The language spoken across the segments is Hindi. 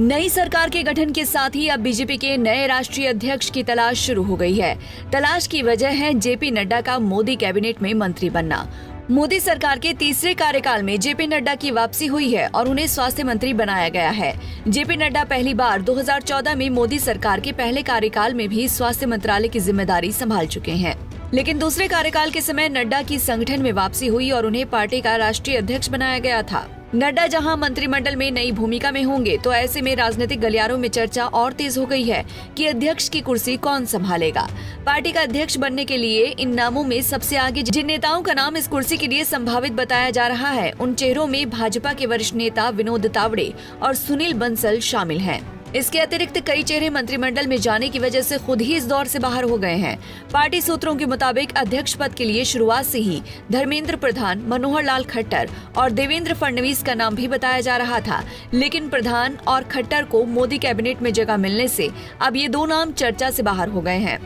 नई सरकार के गठन के साथ ही अब बीजेपी के नए राष्ट्रीय अध्यक्ष की तलाश शुरू हो गई है। तलाश की वजह है जेपी नड्डा का मोदी कैबिनेट में मंत्री बनना। मोदी सरकार के तीसरे कार्यकाल में जेपी नड्डा की वापसी हुई है और उन्हें स्वास्थ्य मंत्री बनाया गया है। जेपी नड्डा पहली बार 2014 में मोदी सरकार के पहले कार्यकाल में भी स्वास्थ्य मंत्रालय की जिम्मेदारी संभाल चुके हैं, लेकिन दूसरे कार्यकाल के समय नड्डा की संगठन में वापसी हुई और उन्हें पार्टी का राष्ट्रीय अध्यक्ष बनाया गया था। नड्डा जहां मंत्रिमंडल में नई भूमिका में होंगे, तो ऐसे में राजनीतिक गलियारों में चर्चा और तेज हो गई है कि अध्यक्ष की कुर्सी कौन संभालेगा। पार्टी का अध्यक्ष बनने के लिए इन नामों में सबसे आगे जिन नेताओं का नाम इस कुर्सी के लिए संभावित बताया जा रहा है, उन चेहरों में भाजपा के वरिष्ठ नेता विनोद तावड़े और सुनील बंसल शामिल हैं। इसके अतिरिक्त कई चेहरे मंत्रिमंडल में जाने की वजह से खुद ही इस दौर से बाहर हो गए हैं। पार्टी सूत्रों के मुताबिक अध्यक्ष पद के लिए शुरुआत से ही धर्मेंद्र प्रधान, मनोहर लाल खट्टर और देवेंद्र फडणवीस का नाम भी बताया जा रहा था, लेकिन प्रधान और खट्टर को मोदी कैबिनेट में जगह मिलने से अब ये दो नाम चर्चा से बाहर हो गए हैं।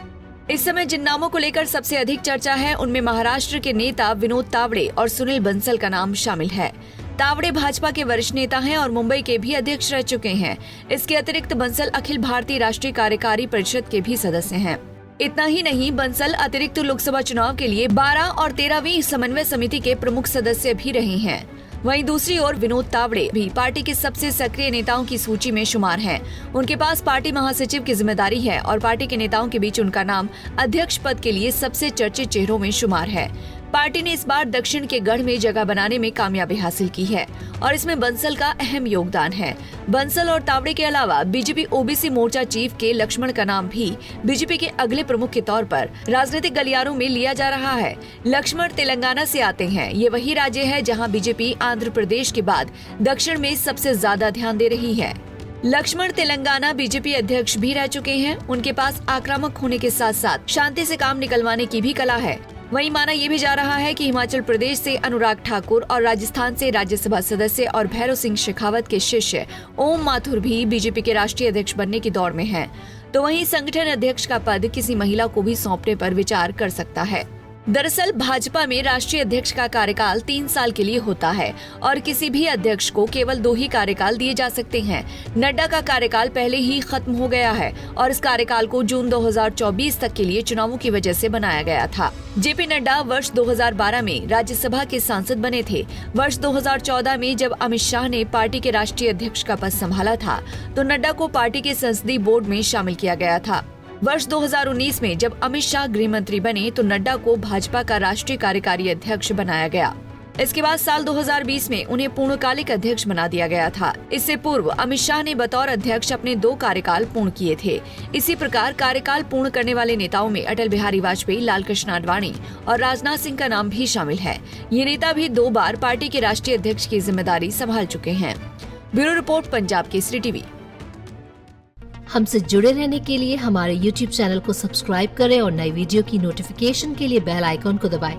इस समय जिन नामों को लेकर सबसे अधिक चर्चा है, उनमें महाराष्ट्र के नेता विनोद तावड़े और सुनील बंसल का नाम शामिल है। तावड़े भाजपा के वरिष्ठ नेता हैं और मुंबई के भी अध्यक्ष रह चुके हैं। इसके अतिरिक्त बंसल अखिल भारतीय राष्ट्रीय कार्यकारी परिषद के भी सदस्य हैं। इतना ही नहीं, बंसल अतिरिक्त लोकसभा चुनाव के लिए 12 और 13वीं समन्वय समिति के प्रमुख सदस्य भी रहे हैं। वहीं दूसरी ओर विनोद तावड़े भी पार्टी के सबसे सक्रिय नेताओं की सूची में शुमार हैं। उनके पास पार्टी महासचिव की जिम्मेदारी है और पार्टी के नेताओं के बीच उनका नाम अध्यक्ष पद के लिए सबसे चर्चित चेहरों में शुमार है। पार्टी ने इस बार दक्षिण के गढ़ में जगह बनाने में कामयाबी हासिल की है और इसमें बंसल का अहम योगदान है। बंसल और तावड़े के अलावा बीजेपी ओबीसी मोर्चा चीफ के लक्ष्मण का नाम भी बीजेपी के अगले प्रमुख के तौर पर राजनीतिक गलियारों में लिया जा रहा है। लक्ष्मण तेलंगाना से आते हैं। ये वही राज्य है जहां बीजेपी आंध्र प्रदेश के बाद दक्षिण में सबसे ज्यादा ध्यान दे रही है। लक्ष्मण तेलंगाना बीजेपी अध्यक्ष भी रह चुके हैं। उनके पास आक्रामक होने के साथ साथ शांति से काम निकलवाने की भी कला है। वहीं माना यह भी जा रहा है कि हिमाचल प्रदेश से अनुराग ठाकुर और राजस्थान से राज्यसभा सदस्य और भैरव सिंह शेखावत के शिष्य ओम माथुर भी बीजेपी के राष्ट्रीय अध्यक्ष बनने की दौड़ में हैं। तो वहीं संगठन अध्यक्ष का पद किसी महिला को भी सौंपने पर विचार कर सकता है। दरअसल भाजपा में राष्ट्रीय अध्यक्ष का कार्यकाल 3 साल के लिए होता है और किसी भी अध्यक्ष को केवल 2 ही कार्यकाल दिए जा सकते हैं। नड्डा का कार्यकाल पहले ही खत्म हो गया है और इस कार्यकाल को जून 2024 तक के लिए चुनावों की वजह से बनाया गया था। जेपी नड्डा वर्ष 2012 में राज्यसभा के सांसद बने थे। वर्ष 2014 में जब अमित शाह ने पार्टी के राष्ट्रीय अध्यक्ष का पद संभाला था, तो नड्डा को पार्टी के संसदीय बोर्ड में शामिल किया गया था। वर्ष 2019 में जब अमित शाह गृह मंत्री बने, तो नड्डा को भाजपा का राष्ट्रीय कार्यकारी अध्यक्ष बनाया गया। इसके बाद साल 2020 में उन्हें पूर्णकालिक अध्यक्ष बना दिया गया था। इससे पूर्व अमित शाह ने बतौर अध्यक्ष अपने 2 कार्यकाल पूर्ण किए थे। इसी प्रकार कार्यकाल पूर्ण करने वाले नेताओं में अटल बिहारी वाजपेयी, लालकृष्ण आडवाणी और राजनाथ सिंह का नाम भी शामिल है। ये नेता भी 2 बार पार्टी के राष्ट्रीय अध्यक्ष की जिम्मेदारी संभाल चुके हैं। Bureau report, Punjab Kesari TV. हमसे जुड़े रहने के लिए हमारे YouTube चैनल को सब्सक्राइब करें और नई वीडियो की नोटिफिकेशन के लिए बेल आइकॉन को दबाएं।